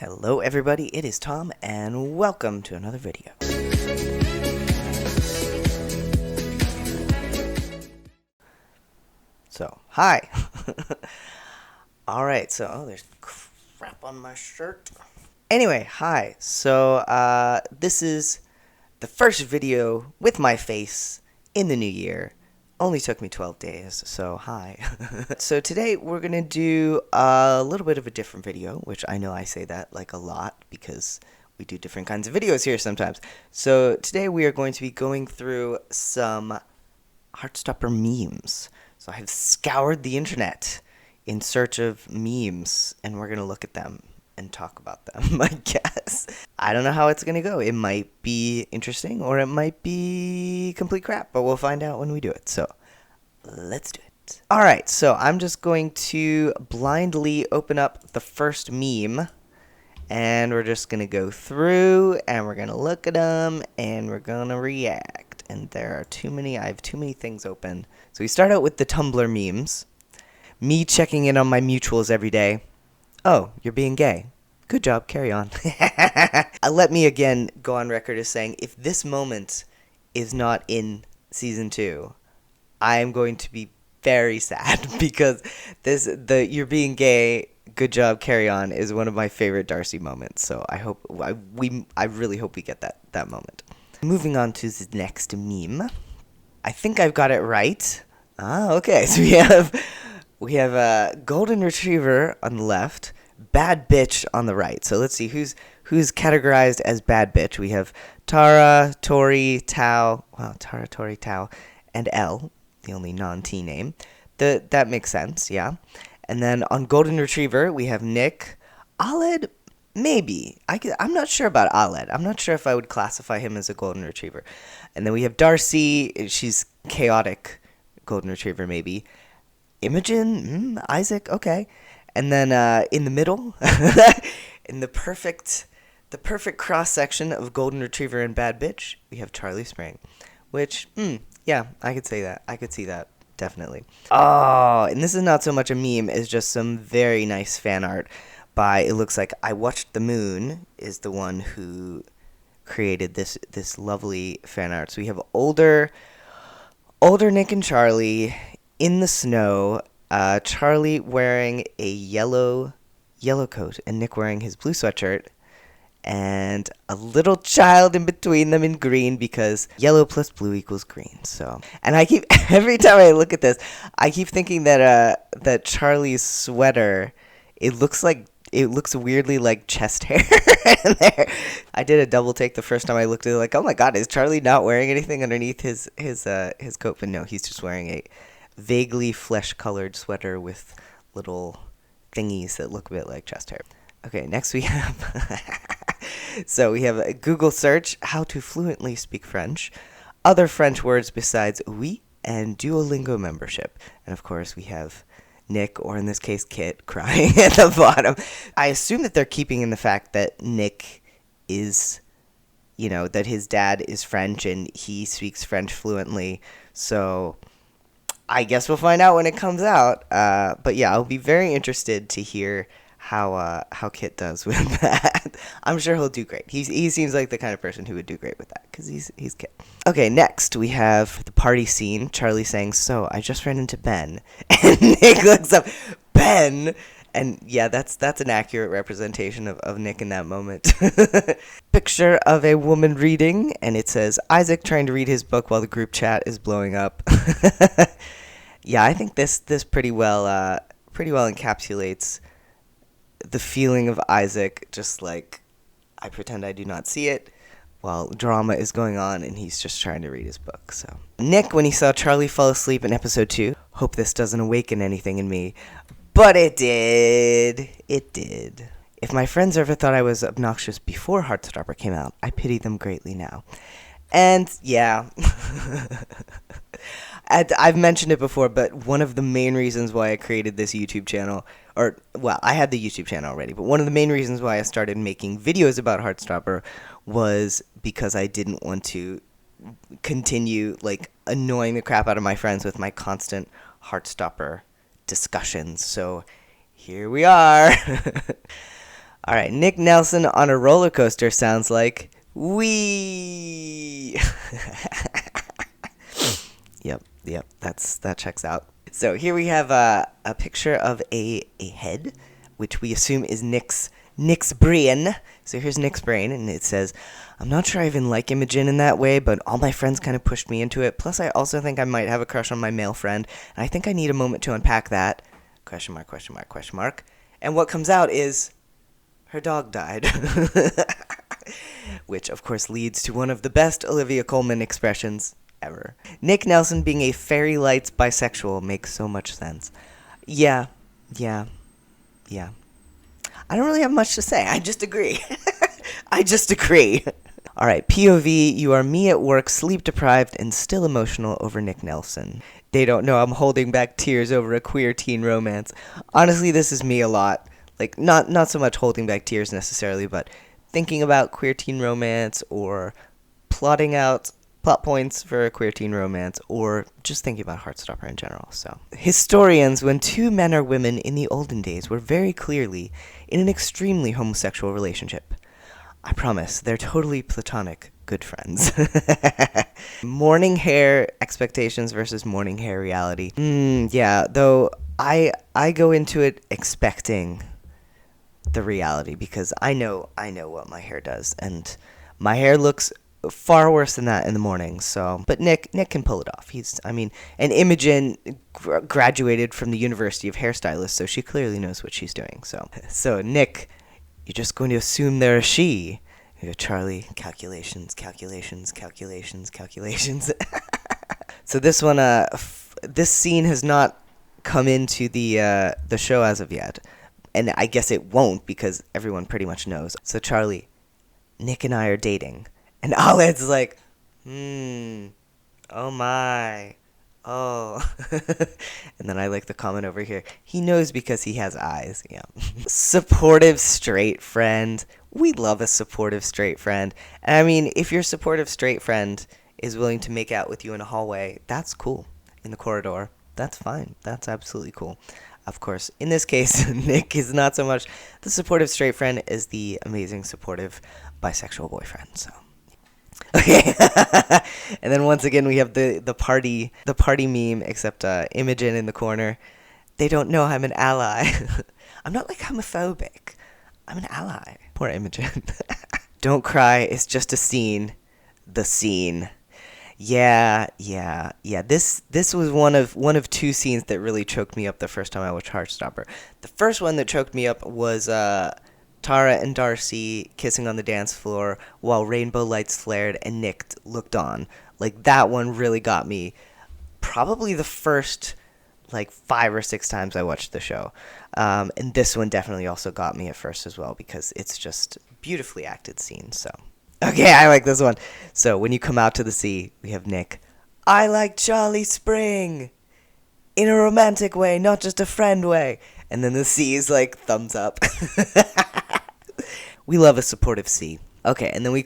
Hello everybody, it is Tom, and welcome to another video. So, hi! Alright, so, there's crap on my shirt. Anyway, hi. So, this is the first video with my face in the new year. Only took me 12 days, so hi. So today we're going to do a little bit of a different video, which I know I say that like a lot because we do different kinds of videos here sometimes. So today we are going to be going through some Heartstopper memes. So I have scoured the internet in search of memes, and we're going to look at them and talk about them, I guess. I don't know how it's going to go. It might be interesting or it might be complete crap, but we'll find out when we do it. So, let's do it. Alright, so I'm just going to blindly open up the first meme, and we're just going to go through, and we're going to look at them, and we're going to react. And there are too many, I have too many things open. So we start out with the Tumblr memes. Me checking in on my mutuals every day. Oh, you're being gay. Good job, carry on. Let me again go on record as saying, if this moment is not in Season 2, I am going to be very sad, because you're being gay, good job, carry on, is one of my favorite Darcy moments, so I really hope we get that moment. Moving on to the next meme. I think I've got it right. Okay, so we have a golden retriever on the left, bad bitch on the right. So let's see who's categorized as bad bitch. We have Tara, Tori, Tao, and Elle, the only non-T name. That makes sense, yeah. And then on golden retriever, we have Nick, Aled, maybe. I'm not sure about Aled. I'm not sure if I would classify him as a golden retriever. And then we have Darcy. She's chaotic golden retriever, maybe. Imogen, Isaac, okay. And then in the middle, in the perfect cross-section of golden retriever and bad bitch, we have Charlie Spring, which, yeah, I could say that. I could see that, definitely. Oh, and this is not so much a meme, it's just some very nice fan art by, it looks like I Watched the Moon is the one who created this lovely fan art. So we have older Nick and Charlie in the snow, Charlie wearing a yellow coat and Nick wearing his blue sweatshirt, and a little child in between them in green, because yellow plus blue equals green. So, and every time I look at this, I keep thinking that Charlie's sweater, it looks weirdly like chest hair in there. I did a double take the first time I looked at it, like, oh my god, is Charlie not wearing anything underneath his coat? But no, he's just wearing a vaguely flesh-colored sweater with little thingies that look a bit like chest hair. Okay, next we have so we have a Google search, how to fluently speak French, other French words besides oui, and Duolingo membership. And of course we have Nick, or in this case Kit, crying at the bottom. I assume that they're keeping in the fact that Nick is, that his dad is French and he speaks French fluently, so I guess we'll find out when it comes out. But yeah, I'll be very interested to hear how Kit does with that. I'm sure he'll do great. He seems like the kind of person who would do great with that, because he's Kit. Okay, next we have the party scene. Charlie saying, "So I just ran into Ben," and Nick looks up, Ben. And yeah, that's an accurate representation of Nick in that moment. Picture of a woman reading, and it says Isaac trying to read his book while the group chat is blowing up. Yeah, I think this pretty well encapsulates the feeling of Isaac, just like, I pretend I do not see it while drama is going on and he's just trying to read his book. So Nick, when he saw Charlie fall asleep in episode 2, hope this doesn't awaken anything in me. But it did. It did. If my friends ever thought I was obnoxious before Heartstopper came out, I pity them greatly now. And yeah, I've mentioned it before, but one of the main reasons why I created this YouTube channel, I had the YouTube channel already, but one of the main reasons why I started making videos about Heartstopper was because I didn't want to continue, annoying the crap out of my friends with my constant Heartstopper discussions. So here we are. All right, Nick Nelson on a roller coaster sounds like wee. Yep, that checks out. So here we have a picture of a head, which we assume is Nick's brain. So here's Nick's brain, and it says, "I'm not sure I even like Imogen in that way, but all my friends kind of pushed me into it. Plus, I also think I might have a crush on my male friend, and I think I need a moment to unpack that." Question mark, question mark, question mark. And what comes out is her dog died. Which, of course, leads to one of the best Olivia Colman expressions ever. Nick Nelson being a fairy lights bisexual makes so much sense. Yeah. I don't really have much to say. I just agree. I just agree. All right, POV, you are me at work, sleep deprived, and still emotional over Nick Nelson. They don't know I'm holding back tears over a queer teen romance. Honestly, this is me a lot. Like, not so much holding back tears necessarily, but thinking about queer teen romance or plotting out plot points for a queer teen romance or just thinking about Heartstopper in general. So, historians, when two men or women in the olden days were very clearly in an extremely homosexual relationship. I promise, they're totally platonic good friends. Morning hair expectations versus morning hair reality. Yeah, though I go into it expecting the reality because I know what my hair does, and my hair looks far worse than that in the morning. So, but Nick can pull it off. And Imogen graduated from the University of Hairstylists, so she clearly knows what she's doing. So Nick, you're just going to assume they're a she. You go, Charlie, calculations. So this one, this scene has not come into the show as of yet. And I guess it won't because everyone pretty much knows. So Charlie, Nick and I are dating. And Ahled's like, oh my, oh. And then I like the comment over here. He knows because he has eyes. Yeah. Supportive straight friend. We love a supportive straight friend. And I mean, if your supportive straight friend is willing to make out with you in a hallway, that's cool. In the corridor, that's fine. That's absolutely cool. Of course, in this case, Nick is not so much the supportive straight friend as the amazing supportive bisexual boyfriend. So, okay. And then once again, we have the party meme, except Imogen in the corner. They don't know I'm an ally. I'm not like homophobic. I'm an ally. Poor Imogen. Don't cry. It's just a scene. The scene. Yeah. This was one of two scenes that really choked me up the first time I watched Heartstopper. The first one that choked me up was Tara and Darcy kissing on the dance floor while rainbow lights flared and Nick looked on. Like, that one really got me. Probably the first, 5 or 6 times I watched the show. And this one definitely also got me at first as well because it's just beautifully acted scene, so. Okay, I like this one. So, when you come out to the sea, we have Nick. I like Charlie Spring. In a romantic way, not just a friend way. And then the sea is like, thumbs up. We love a supportive sea. Okay, and then we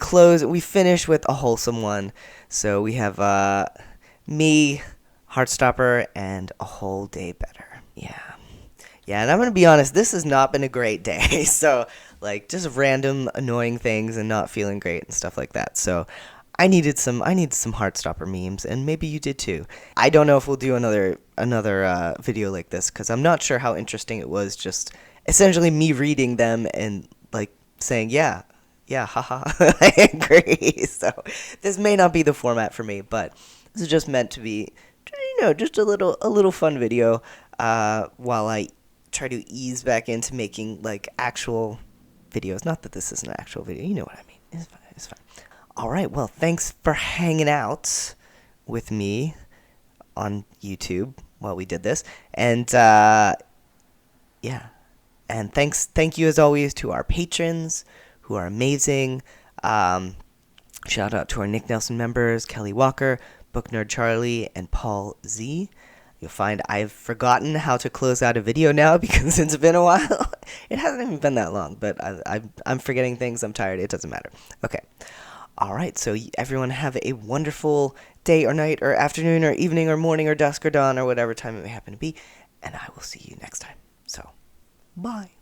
finish with a wholesome one. So, we have me, Heartstopper, and a whole day better. Yeah, and I'm going to be honest, this has not been a great day. So, just random annoying things and not feeling great and stuff like that. So, I needed some Heartstopper memes, and maybe you did too. I don't know if we'll do another video like this, because I'm not sure how interesting it was, just essentially me reading them and, saying, yeah, haha, I agree. So, this may not be the format for me, but this is just meant to be, just a little fun video, while I try to ease back into making, actual videos. Not that this is an actual video, you know what I mean. It's fine. Alright, well, thanks for hanging out with me on YouTube while we did this. And, yeah. And thank you as always to our patrons, who are amazing. Shout out to our Nick Nelson members, Kelly Walker, Book Nerd Charlie, and Paul Z. You'll find I've forgotten how to close out a video now because it's been a while. It hasn't even been that long, but I'm forgetting things. I'm tired. It doesn't matter. Okay. All right. So everyone have a wonderful day or night or afternoon or evening or morning or dusk or dawn or whatever time it may happen to be. And I will see you next time. So, bye.